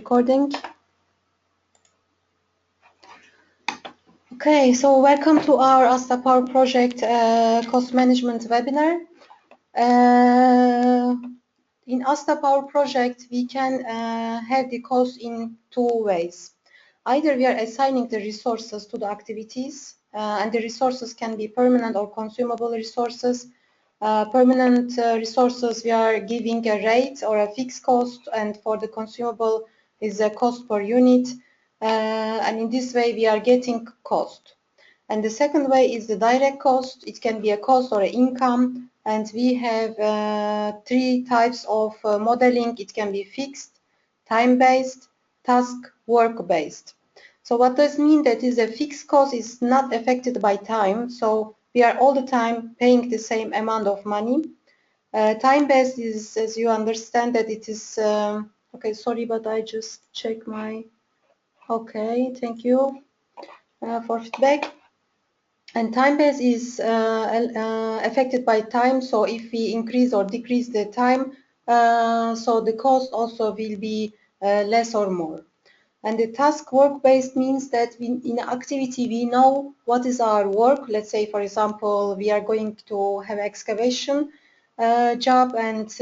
Recording. Okay, so welcome to our Asta Powerproject cost management webinar. In Asta Powerproject, we can have the cost in two ways. Either we are assigning the resources to the activities, and the resources can be permanent or consumable resources. Permanent resources, we are giving a rate or a fixed cost, and for the consumable is a cost per unit. And in this way, we are getting cost. And the second way is the direct cost. It can be a cost or an income. And we have three types of modeling. It can be fixed, time-based, task, work-based. So what does mean? That is a fixed cost is not affected by time. So we are all the time paying the same amount of money. Time-based is, as you understand, that it is, okay, sorry, but I just check my, okay, thank you for feedback. And time-based is affected by time, so if we increase or decrease the time, so the cost also will be less or more. And the task work-based means that in activity we know what is our work. Let's say, for example, we are going to have excavation job, and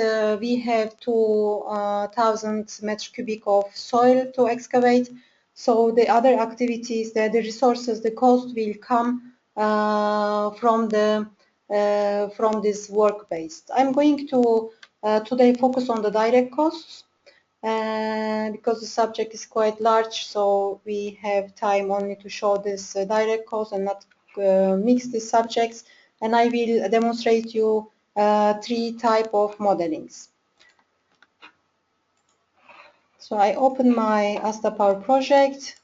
we have 2,000 meters cubic of soil to excavate. So the other activities, the resources, the cost will come from this work-based. I'm going to today focus on the direct costs. Because the subject is quite large, so we have time only to show this direct cost and not mix the subjects. And I will demonstrate you three type of modelings. So I open my Asta Powerproject,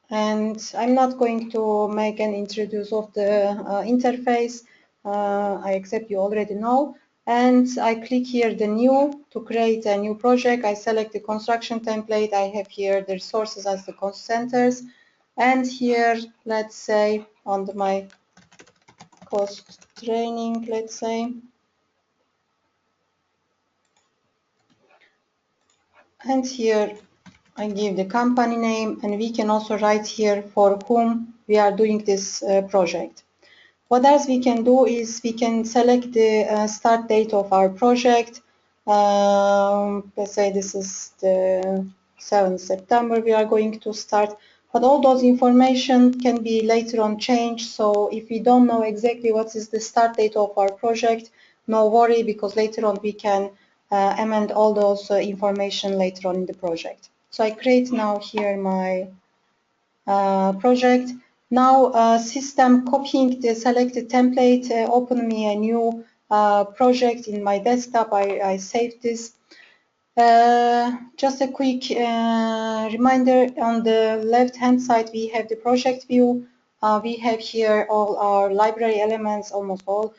and I'm not going to make an introduce of the interface. I accept you already know. And I click here the new to create a new project. I select the construction template. I have here the resources as the cost centers. And here, let's say, on my cost training, let's say. And here I give the company name, and we can also write here for whom we are doing this project. What else we can do is we can select the start date of our project. Let's say this is the 7th September we are going to start. But all those information can be later on changed. So if we don't know exactly what is the start date of our project, no worry, because later on we can amend all those information later on in the project. So I create now here my project. Now system copying the selected template open me a new project in my desktop. I saved this. Just a quick reminder, on the left hand side we have the project view. We have here all our library elements, almost all.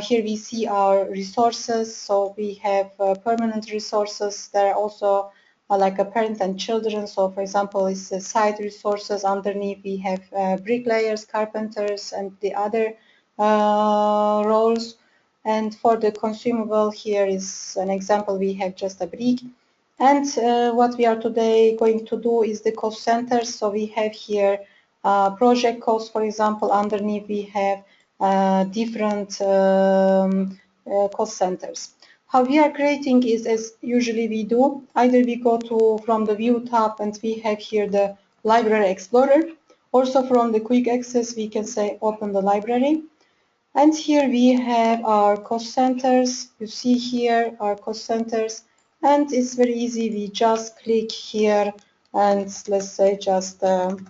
Here we see our resources, so we have permanent resources. There are also like a parent and children. So for example, it's site resources. Underneath we have bricklayers, carpenters, and the other roles. And for the consumable, here is an example. We have just a brick. And what we are today going to do is the cost centers. So we have here project costs, for example. Underneath we have different cost centers. How we are creating is as usually we do. Either we go to from the view tab, and we have here the library explorer. Also from the quick access we can say open the library. And here we have our cost centers. You see here our cost centers, and it's very easy. We just click here, and let's say just an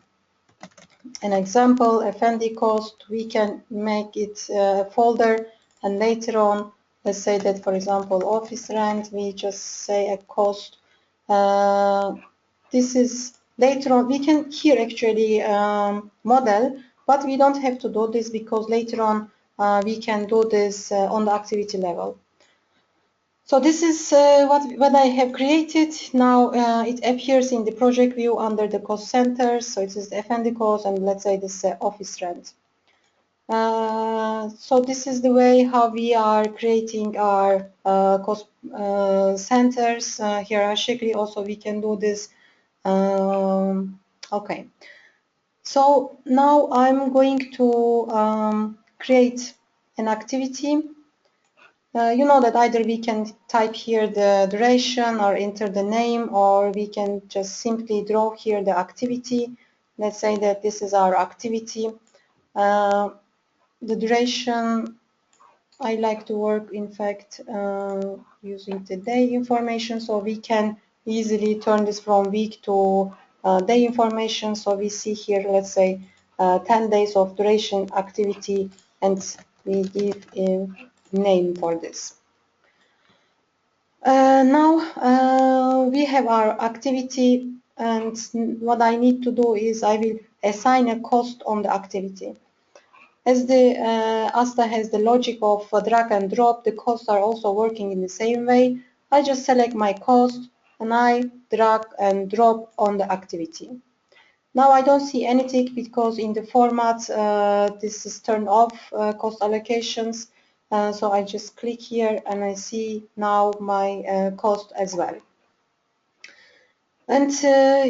example, F&D cost. We can make it a folder, and later on, let's say that, for example, office rent, we just say a cost. This is later on. We can here actually model, but we don't have to do this because later on we can do this on the activity level. So this is what I have created. Now it appears in the project view under the cost centers. So it is the F&D cost, and let's say this office rent. So this is the way how we are creating our cost centers hierarchically. Also we can do this Okay, so now I'm going to create an activity. You know that either we can type here the duration or enter the name, or we can just simply draw here the activity. Let's say that this is our activity. The duration, I like to work, in fact, using the day information, so we can easily turn this from week to day information. So we see here, let's say, 10 days of duration activity, and we give a name for this. Now we have our activity, and what I need to do is I will assign a cost on the activity. As the Asta has the logic of drag and drop, the costs are also working in the same way. I just select my cost and I drag and drop on the activity. Now I don't see anything because in the format this is turned off, cost allocations. So I just click here and I see now my cost as well. And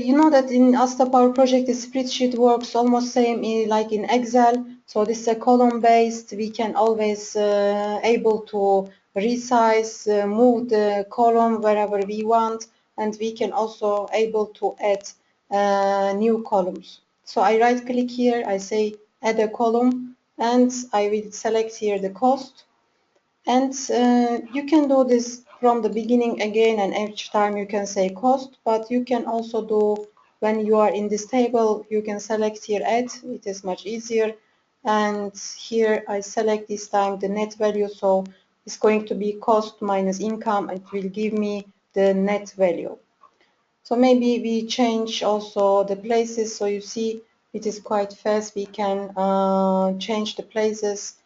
you know that in Asta Powerproject, the spreadsheet works almost same like in Excel. So this is a column based. We can always able to resize, move the column wherever we want, and we can also able to add new columns. So I right click here, I say add a column, and I will select here the cost. And you can do this from the beginning again, and each time you can say cost, but you can also do when you are in this table, you can select here add, it is much easier. And here I select this time the net value, so it's going to be cost minus income, and it will give me the net value. So maybe we change also the places, so you see it is quite fast, we can change the places.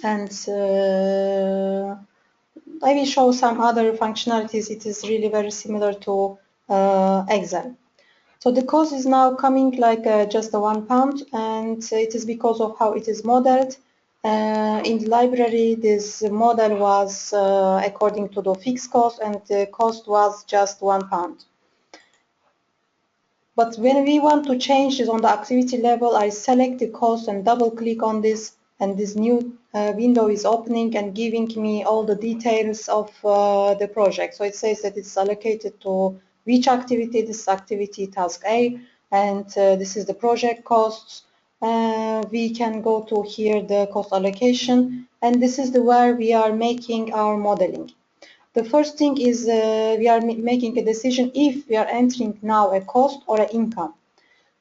And I will show some other functionalities. It is really very similar to Excel. So the cost is now coming like just a £1, and it is because of how it is modeled. In the library, this model was according to the fixed cost, and the cost was just £1. But when we want to change this on the activity level, I select the cost and double click on this, and this new window is opening and giving me all the details of the project. So it says that it's allocated to which activity, this activity task A, and this is the project costs. We can go to here the cost allocation, and this is the where we are making our modeling. The first thing is we are making a decision if we are entering now a cost or an income.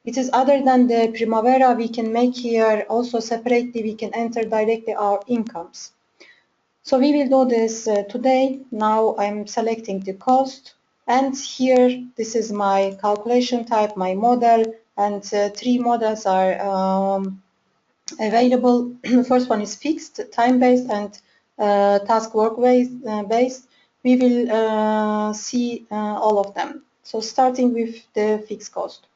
It is other than the Primavera, we can make here also separately, we can enter directly our incomes. So we will do this today. Now I'm selecting the cost, and here this is my calculation type, my model, and three models are available. The first one is fixed, time-based, and task work-based. We will see all of them. So starting with the fixed cost.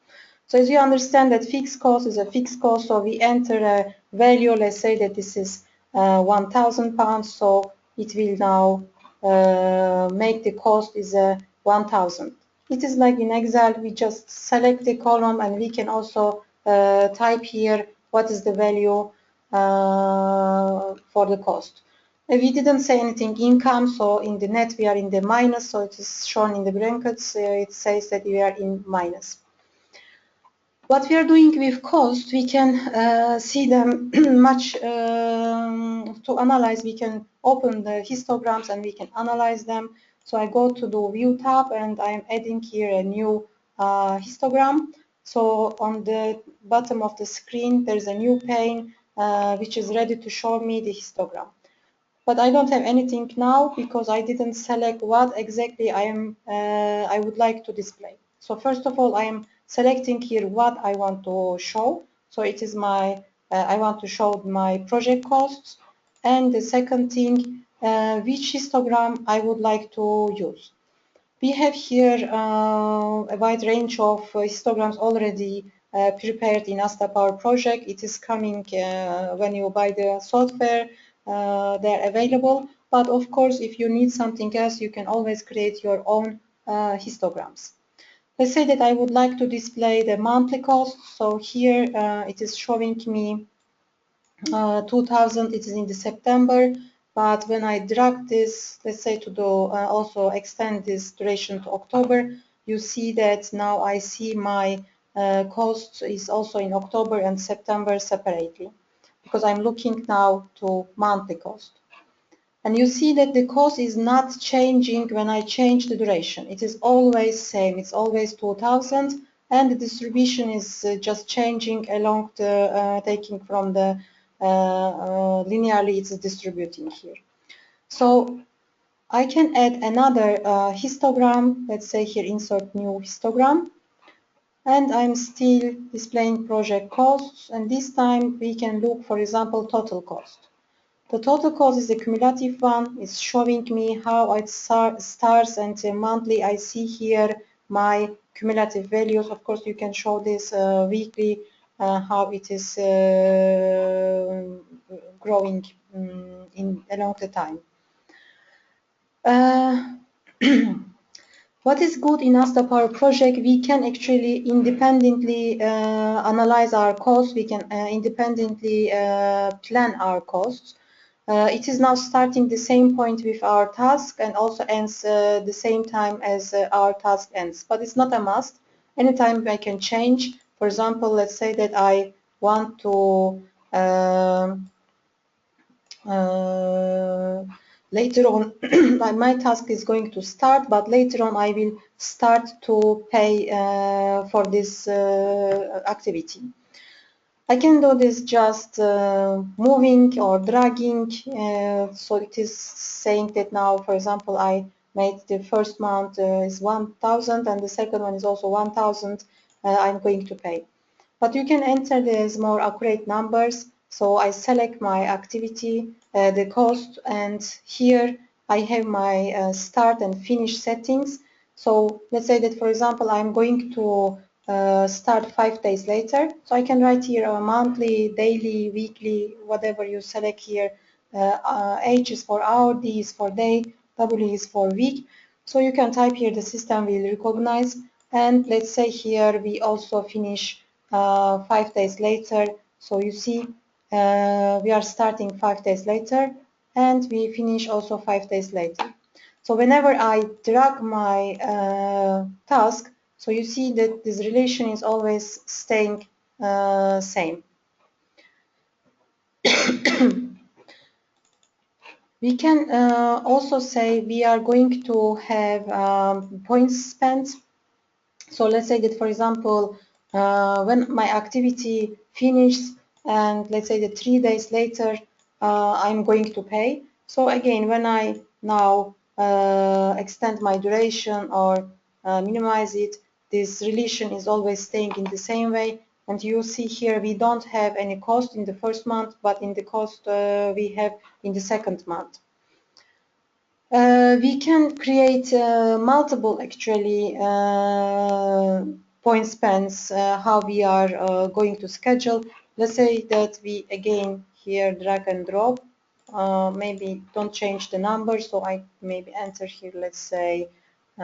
So as you understand that fixed cost is a fixed cost, so we enter a value, let's say that this is £1,000, so it will now make the cost is 1,000. It is like in Excel, we just select the column and we can also type here what is the value for the cost. We didn't say anything income, so in the net we are in the minus, so it is shown in the brackets, it says that we are in minus. What we are doing with cost, we can see them much to analyze. We can open the histograms and we can analyze them. So I go to the view tab and I'm adding here a new histogram. So on the bottom of the screen, there's a new pane which is ready to show me the histogram. But I don't have anything now because I didn't select what exactly I would like to display. So first of all, I am selecting here what I want to show. So it is my, I want to show my project costs. And the second thing, which histogram I would like to use. We have here a wide range of histograms already prepared in Asta Powerproject. It is coming when you buy the software, they're available. But of course, if you need something else, you can always create your own histograms. Let's say that I would like to display the monthly cost. So here it is showing me 2000, it is in the September, but when I drag this, let's say to do also extend this duration to October, you see that now I see my cost is also in October and September separately, because I'm looking now to monthly cost. And you see that the cost is not changing when I change the duration. It is always same. It's always 2000, and the distribution is just changing along the taking from the linearly. It's distributing here. So I can add another histogram. Let's say here insert new histogram, and I'm still displaying project costs. And this time we can look, for example, total cost. The total cost is the cumulative one. It's showing me how it starts, and monthly I see here my cumulative values. Of course, you can show this weekly, how it is growing along the time. What is good in Asta Powerproject, we can actually independently analyze our costs. We can independently plan our costs. It is now starting the same point with our task and also ends the same time as our task ends. But it's not a must. Anytime I can change. For example, let's say that I want to later on my task is going to start, but later on I will start to pay for this activity. I can do this just moving or dragging. So it is saying that now, for example, I made the first month is 1000 and the second one is also 1000. I'm going to pay. But you can enter these more accurate numbers. So I select my activity, the cost, and here I have my start and finish settings. So let's say that, for example, I'm going to start 5 days later. So I can write here a monthly, daily, weekly, whatever you select here. H is for hour, D is for day, W is for week. So you can type here, the system will recognize. And let's say here we also finish 5 days later. So you see we are starting 5 days later and we finish also 5 days later. So whenever I drag my task, so you see that this relation is always staying same. We can also say we are going to have points spent. So let's say that, for example, when my activity finishes and let's say that 3 days later I'm going to pay. So again, when I now extend my duration or minimize it, this relation is always staying in the same way. And you see here we don't have any cost in the first month, but in the cost we have in the second month. We can create multiple actually point spans, how we are going to schedule. Let's say that we again here drag and drop, maybe don't change the number, so I maybe enter here, let's say we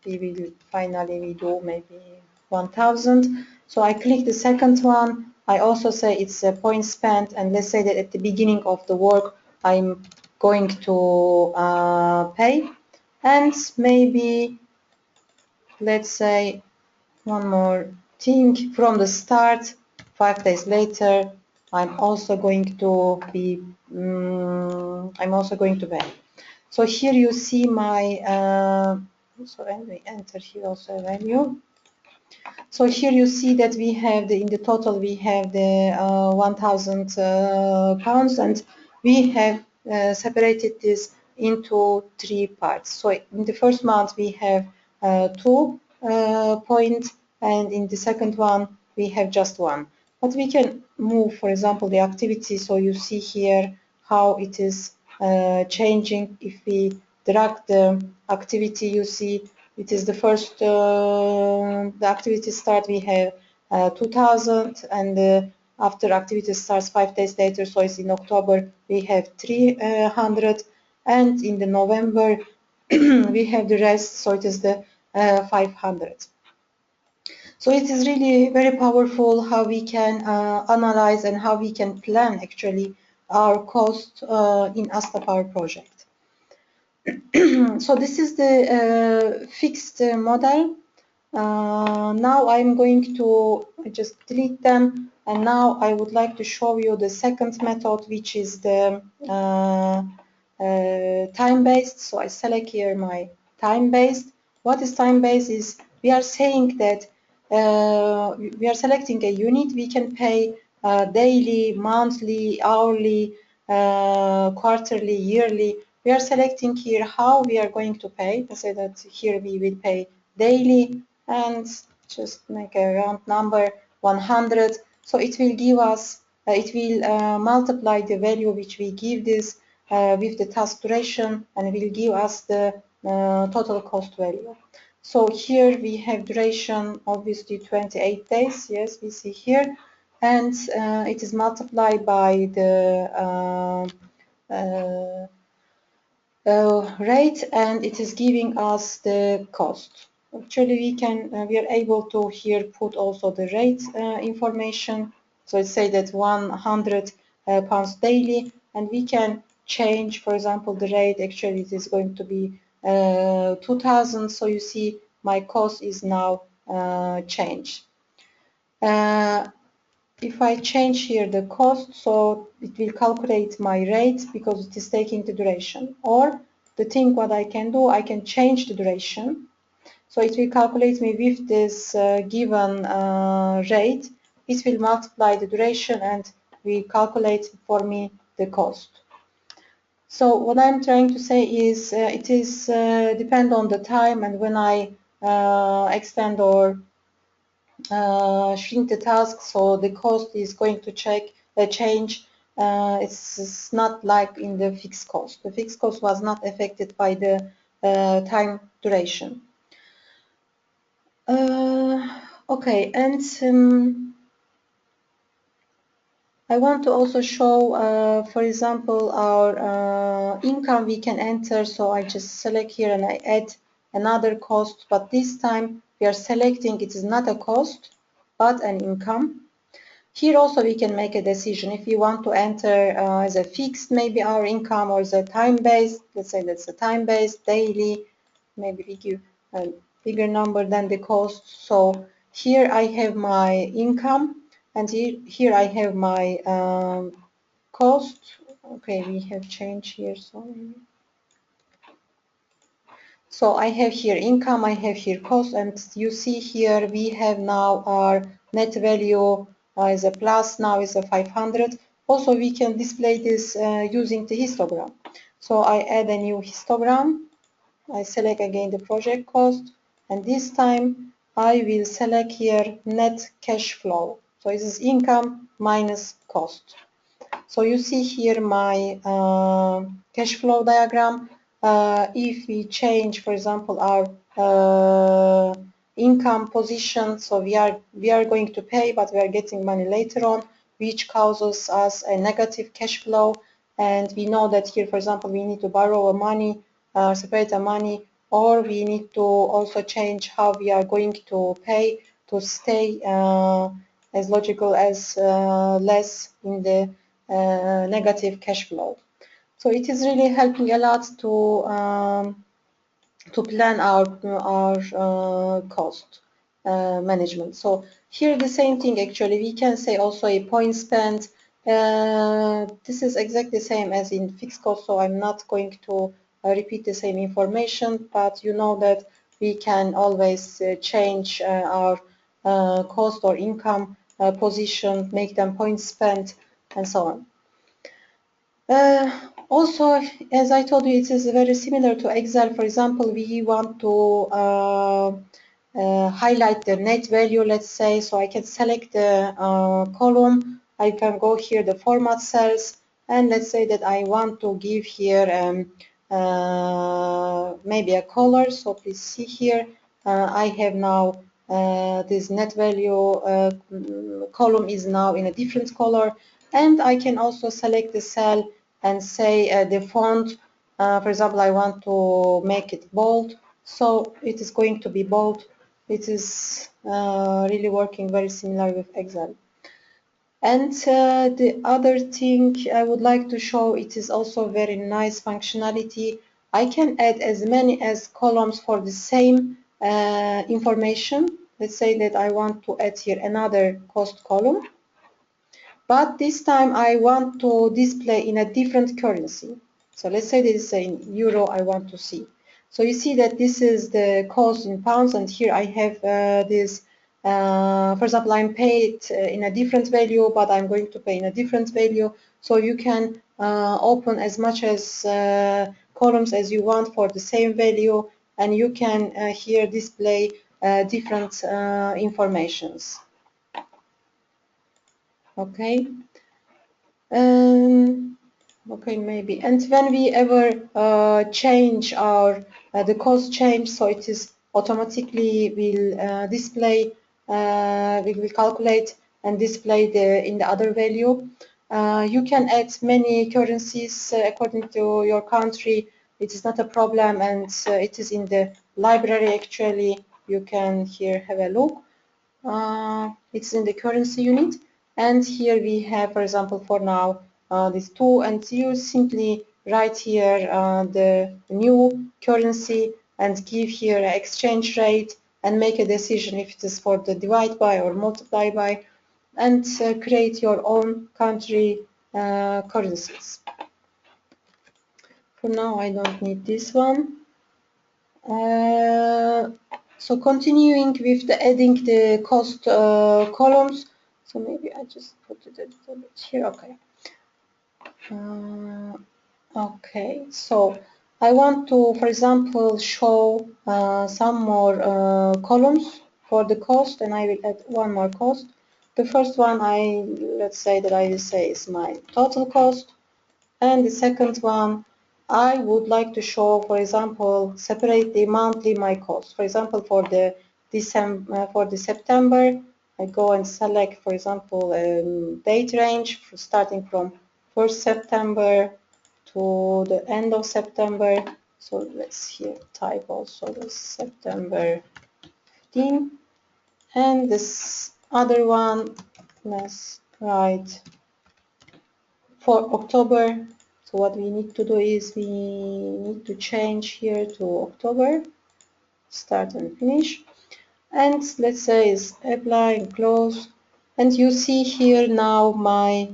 will finally we do maybe 1000. So I click the second one. I also say it's a point spent, and let's say that at the beginning of the work I'm going to pay, and maybe let's say one more thing from the start, 5 days later I'm also going to be I'm also going to pay. So here you see my so we enter here also a value. So here you see that we have in the total we have the 1000 pounds, and we have separated this into 3 parts. So in the first month we have 2 points, and in the second one we have just 1. But we can move, for example, the activity. So you see here how it is changing. If we drag the activity, you see it is the first, the activity start, we have 2000, and after activity starts 5 days later, so it's in October, we have 300, and in the November, we have the rest, so it is the 500. So it is really very powerful how we can analyze and how we can plan actually our cost in Asta Powerproject. So this is the fixed model. Now I'm going to just delete them, and now I would like to show you the second method, which is the time-based. So I select here my time-based. What is time-based is we are saying that we are selecting a unit. We can pay daily, monthly, hourly, quarterly, yearly. We are selecting here how we are going to pay. Let's say that here we will pay daily, and just make a round number 100. So it will give us, it will multiply the value which we give this with the task duration, and will give us the total cost value. So here we have duration, obviously 28 days, yes, we see here, and it is multiplied by the rate, and it is giving us the cost. Actually, we are able to here put also the rate information. So it say that 100 pounds daily, and we can change, for example, the rate. Actually, it is going to be 2000. So you see, my cost is now changed. If I change here the cost, so it will calculate my rate because it is taking the duration. Or the thing what I can do, I can change the duration. So it will calculate me with this given rate. It will multiply the duration and will calculate for me the cost. So what I'm trying to say is it is depend on the time, and when I extend or shrink the task, so the cost is going to change. It's not like in the fixed cost. The fixed cost was not affected by the time duration. Okay, and I want to also show, for example, our income we can enter. So I just select here and I add another cost, but this time we are selecting it is not a cost, but an income. Here also we can make a decision if we want to enter as a fixed, maybe our income, or as a time-based. Let's say that's a time-based, daily. Maybe we give a bigger number than the cost. So here I have my income, and here I have my cost. Okay, we have changed here. So I have here income, I have here cost, and you see here we have now our net value is a plus, now is a 500. Also, we can display this using the histogram. So I add a new histogram. I select again the project cost, and this time I will select here net cash flow. So this is income minus cost. So you see here my cash flow diagram. If we change, for example, our income position, so we are going to pay, but we are getting money later on, which causes us a negative cash flow. And we know that here, for example, we need to borrow money, separate the money, or we need to also change how we are going to pay to stay as logical as less in the negative cash flow. So it is really helping a lot to plan our cost management. So here the same thing actually. We can say also a point spent. This is exactly the same as in fixed cost, so I'm not going to repeat the same information, but you know that we can always change our cost or income position, make them point spent, and so on. Also, as I told you, it is very similar to Excel. For example, we want to highlight the net value, let's say, so I can select the column. I can go here, the format cells, and let's say that I want to give here maybe a color. So please see here, I have now this net value column is now in a different color, and I can also select the cell and say the font For example, I want to make it bold, so it is going to be bold. It is really working very similar with Excel. And the other thing I would like to show, it is also very nice functionality. I can add as many as columns for the same information. Let's say that I want to add here another cost column, but this time I want to display in a different currency. So let's say this is in euro I want to see. So you see that this is the cost in pounds, and here I have this, for example, I'm paid in a different value, but I'm going to pay in a different value. So you can open as much as columns as you want for the same value, and you can here display different informations. Okay. Okay, maybe. And when we ever change our the cost change, so it is automatically will display, we will calculate and display in the other value. You can add many currencies according to your country. It is not a problem, and it is in the library actually. You can here have a look. It's in the currency unit, and here we have, for example, for now these two, and you simply write here the new currency and give here an exchange rate and make a decision if it is for the divide by or multiply by, and create your own country currencies. For now I don't need this one. So continuing with the adding the cost columns, so maybe I just put it a little bit here. Okay. Okay, so I want to, for example, show some more columns for the cost, and I will add one more cost. The first one, let's say that I will say is my total cost. And the second one, I would like to show, for example, separate the monthly my cost. For example, for the September, I go and select, for example, date range starting from 1st September to the end of September. So let's here type also the September 15, and this other one, let's write for October. So what we need to do is we need to change here to October, start and finish, and let's say is apply and close, and you see here now my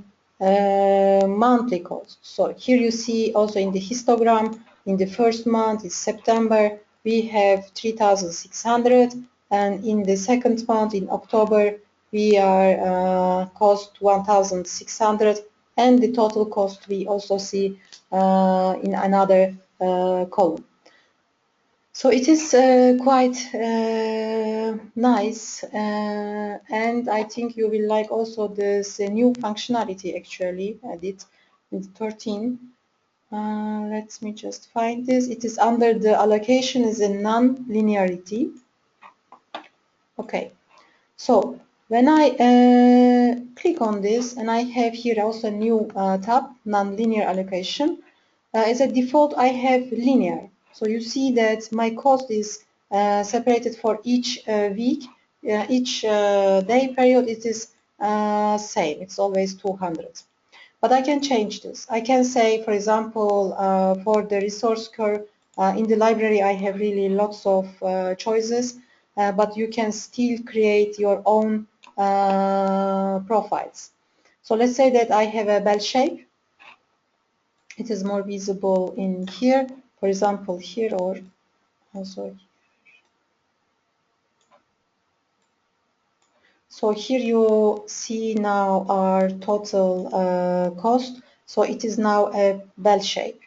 monthly cost. So here you see also in the histogram, in the first month is September, we have 3,600, and in the second month in October we are cost 1,600, and the total cost we also see in another column. So it is quite nice, and I think you will like also this new functionality actually added in 13. Let me just find this. It is under the allocation is a non-linearity. Okay, so when I click on this, and I have here also a new tab, non-linear allocation. As a default, I have linear. So you see that my cost is separated for each week, each day period. It is same. It's always 200. But I can change this. I can say, for example, for the resource curve in the library, I have really lots of choices, but you can still create your own profiles. So let's say that I have a bell shape. It is more visible in here, for example, here or also. So here you see now our total cost. So it is now a bell shape.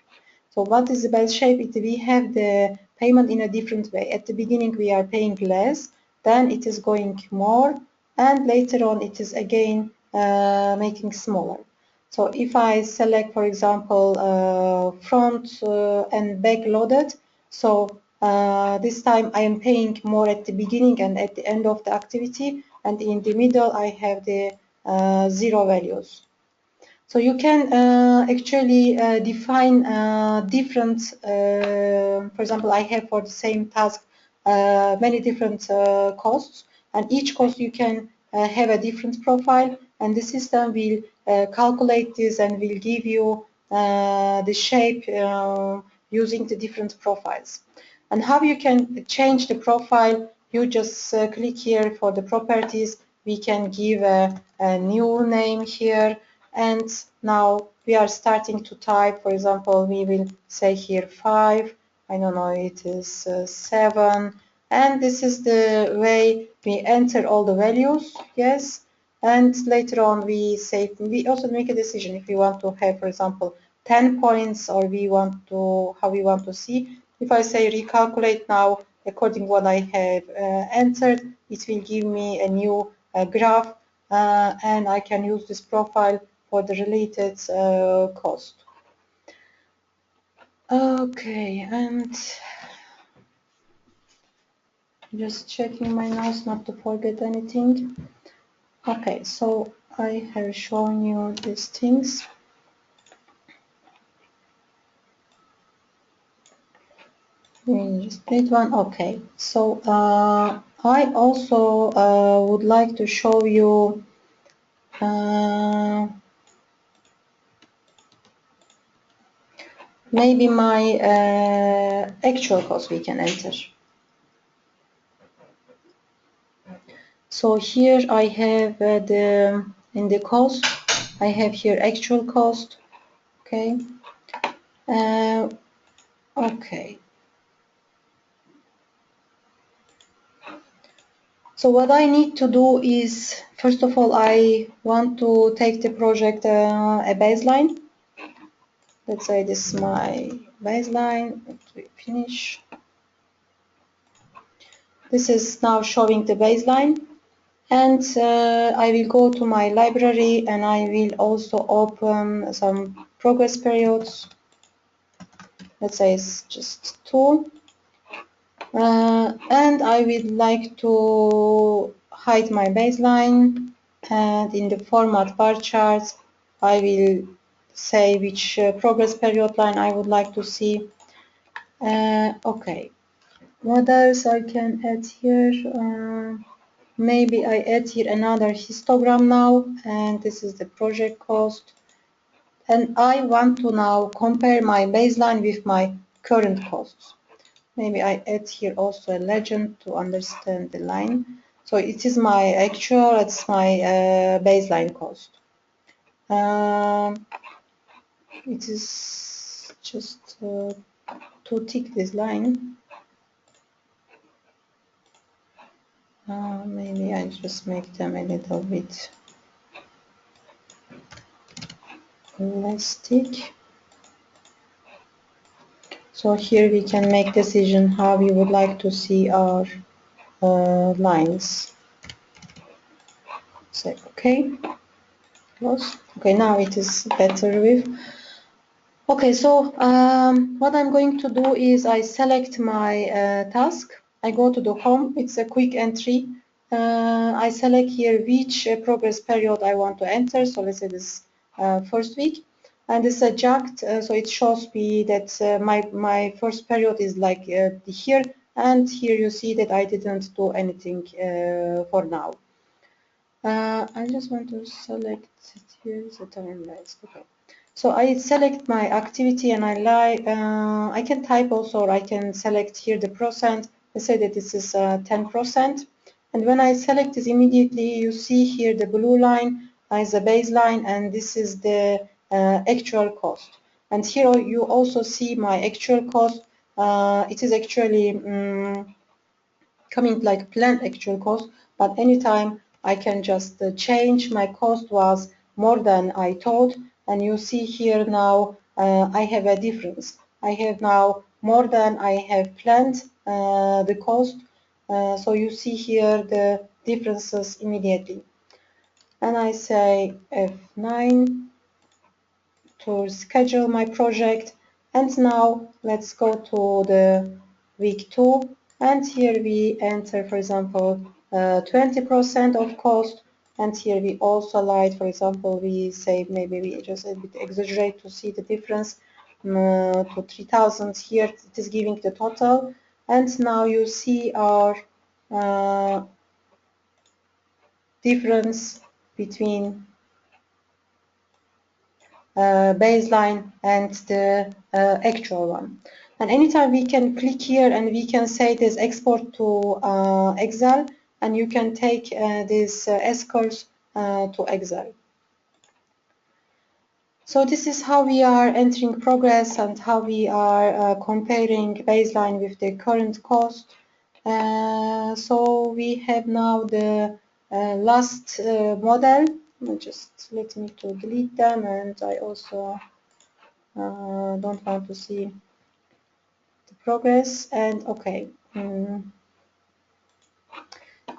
So what is the bell shape? We have the payment in a different way. At the beginning we are paying less, then it is going more, and later on it is again making smaller. So if I select, for example, front and back loaded, so this time I am paying more at the beginning and at the end of the activity, and in the middle I have the zero values. So you can actually define different, for example, I have for the same task many different costs, and each cost you can have a different profile, and the system will calculate this and will give you the shape using the different profiles. And how you can change the profile, you just click here for the properties. We can give a new name here, and now we are starting to type. For example, we will say here 5, I don't know, it is 7, and this is the way we enter all the values, yes, and later on we say, we also make a decision if we want to have, for example, 10 points, or we want to, how we want to see. If I say recalculate now, according to what I have entered, it will give me a new graph, and I can use this profile for the related cost. Okay, and just checking my notes not to forget anything. Okay, so I have shown you these things. Just need one. Okay, so I also would like to show you maybe my actual cost we can enter. So here I have in the cost, I have here actual cost. Okay. Okay. So what I need to do is, first of all, I want to take the project a baseline. Let's say this is my baseline. Finish. This is now showing the baseline. And I will go to my library, and I will also open some progress periods. Let's say it's just 2. And I would like to hide my baseline, and in the format bar charts I will say which progress period line I would like to see. Okay, what else I can add here? Maybe I add here another histogram now, and this is the project cost, and I want to now compare my baseline with my current costs. Maybe I add here also a legend to understand the line. So it is my actual, it's my baseline cost. It is just to tick this line. Maybe I just make them a little bit less thick. So here we can make decision how we would like to see our lines. Say okay, close. Okay, now it is better with. Okay, so what I'm going to do is I select my task. I go to the home. It's a quick entry. I select here which progress period I want to enter. So let's say this first week. And this is jacked, so it shows me that my first period is like here. And here you see that I didn't do anything for now. I just want to select here the timelines. Okay. So I select my activity, and I can type also, or I can select here the percent. Let's say that this is 10%. And when I select this immediately, you see here the blue line is a baseline, and this is the actual cost. And here you also see my actual cost. It is actually coming like planned actual cost, but anytime I can just change. My cost was more than I thought, and you see here now I have a difference. I have now more than I have planned the cost, so you see here the differences immediately. And I say F9 to schedule my project, and now let's go to the week 2, and here we enter, for example, 20% of cost, and here we also light, for example, we say maybe we just a bit exaggerate to see the difference to 3000. Here it is giving the total, and now you see our difference between baseline and the actual one. And anytime we can click here and we can say this export to Excel, and you can take these S-curves to Excel. So this is how we are entering progress and how we are comparing baseline with the current cost. So we have now the last model. Just let me to delete them, and I also don't want to see the progress. And okay,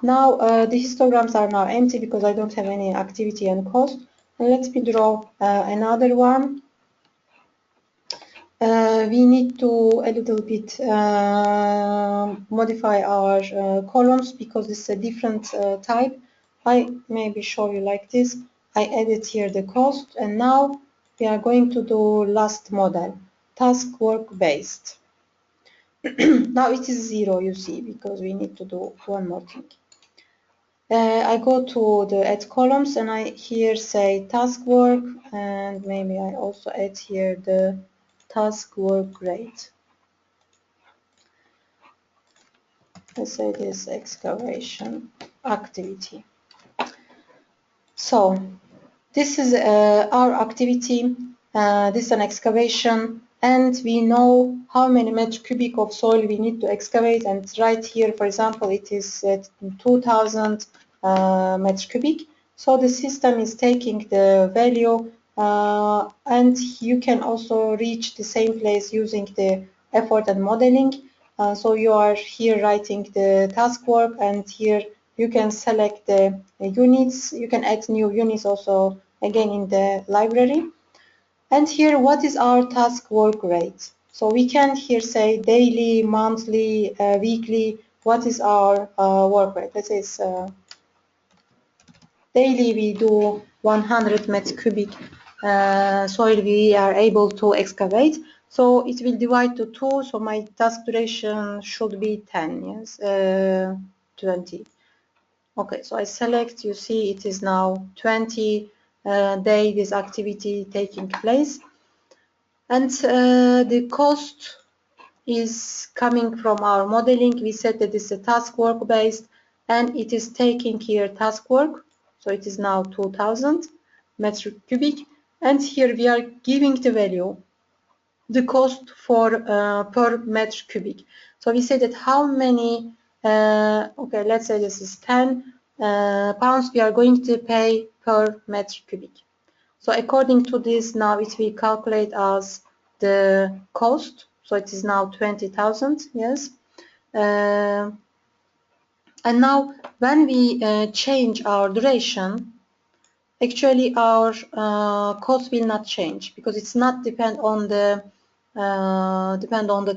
now the histograms are now empty because I don't have any activity and cost. And let me draw another one. We need to a little bit modify our columns because it's a different type. I maybe show you like this. I added here the cost, and now we are going to do last model, task work based. Now it is 0, you see, because we need to do one more thing. I go to the add columns, and I here say task work, and maybe I also add here the task work rate. Let's say this excavation activity. So this is our activity. This is an excavation, and we know how many meters cubic of soil we need to excavate. And right here, for example, it is at 2000 meters cubic. So the system is taking the value, and you can also reach the same place using the effort and modeling. So you are here writing the task work, and here you can select the units. You can add new units also again in the library. And here, what is our task work rate? So we can here say daily, monthly, weekly. What is our work rate? Let's say it's daily we do 100 meters cubic soil we are able to excavate. So it will divide to 2, so my task duration should be 10, yes, 20. Okay, so I select, you see it is now 20 day this activity taking place. And the cost is coming from our modeling. We said that it's a task work based, and it is taking here task work. So it is now 2000 meters cubic. And here we are giving the value, the cost for per meter cubic. So we say that how many, okay, let's say this is 10 pounds we are going to pay per meter cubic. So according to this, now it will calculate as the cost. So it is now 20,000, yes. And now when we change our duration, actually our cost will not change because it's not depend on the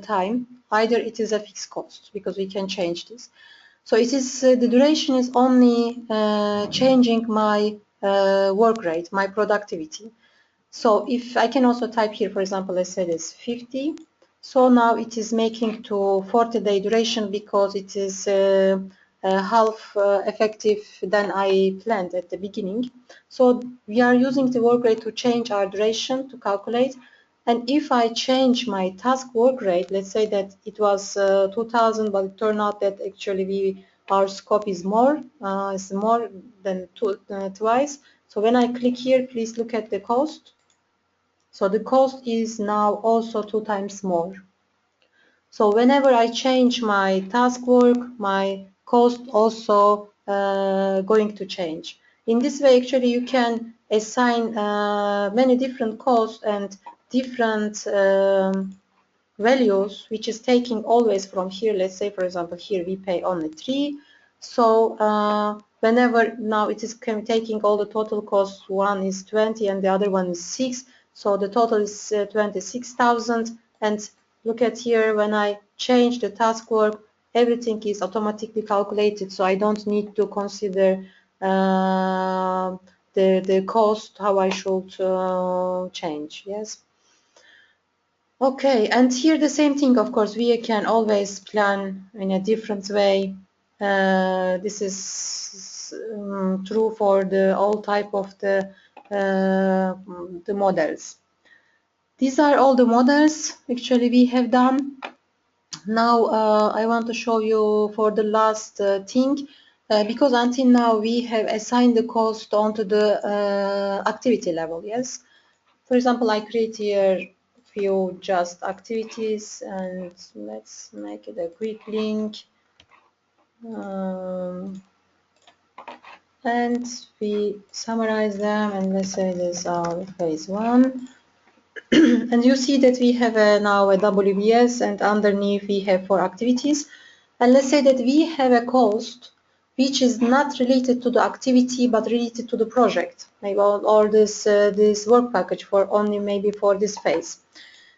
time. Either it is a fixed cost because we can change this. So it is the duration is only changing my work rate, my productivity. So if I can also type here, for example, let's say this 50. So now it is making to 40-day duration because it is half effective than I planned at the beginning. So we are using the work rate to change our duration to calculate. And if I change my task work rate, let's say that it was 2000, but it turned out that actually our scope is more than twice. So when I click here, please look at the cost. So the cost is now also 2 times more. So whenever I change my task work, my cost also going to change. In this way, actually, you can assign many different costs and different values, which is taking always from here. Let's say, for example, here we pay only 3. So whenever now it is taking all the total costs, one is 20 and the other one is 6. So the total is 26,000. And look at here, when I change the task work, everything is automatically calculated. So I don't need to consider the cost, how I should change. Yes. Okay, and here the same thing, of course, we can always plan in a different way. This is true for the all type of the models. These are all the models actually we have done. Now I want to show you for the last thing, because until now we have assigned the cost onto the activity level. Yes. For example, I create here few just activities, and let's make it a quick link, and we summarize them, and let's say this is our phase 1. And you see that we have now a WBS, and underneath we have 4 activities. And let's say that we have a cost which is not related to the activity but related to the project, maybe, or this work package for only maybe for this phase.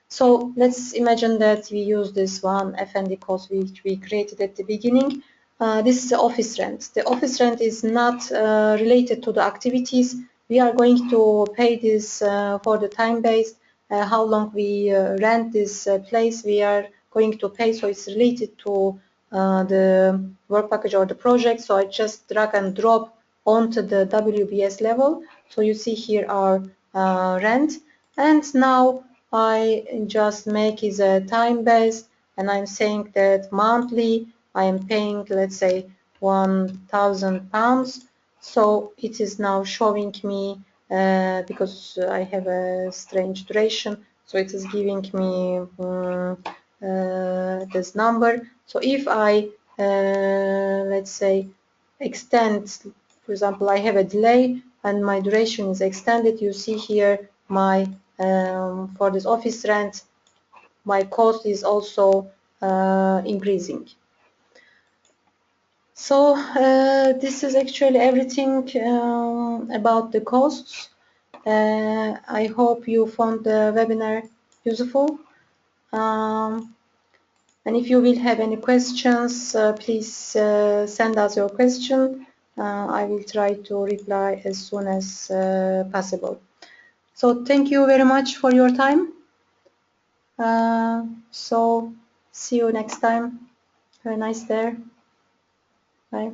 So let's imagine that we use this one F&D cost which we created at the beginning. This is the office rent. The office rent is not related to the activities. We are going to pay this for the time based, how long we rent this place we are going to pay. So it's related to the work package or the project. So I just drag and drop onto the WBS level. So you see here our rent, and now I just make is a time based, and I'm saying that monthly I am paying, let's say, £1,000. So it is now showing me because I have a strange duration, so it is giving me this number. So if I let's say extend, for example, I have a delay and my duration is extended, you see here my for this office rent my cost is also increasing. So this is actually everything about the costs. I hope you found the webinar useful. And if you will have any questions, please send us your question. I will try to reply as soon as possible. So thank you very much for your time. So see you next time. Have a nice day. Bye.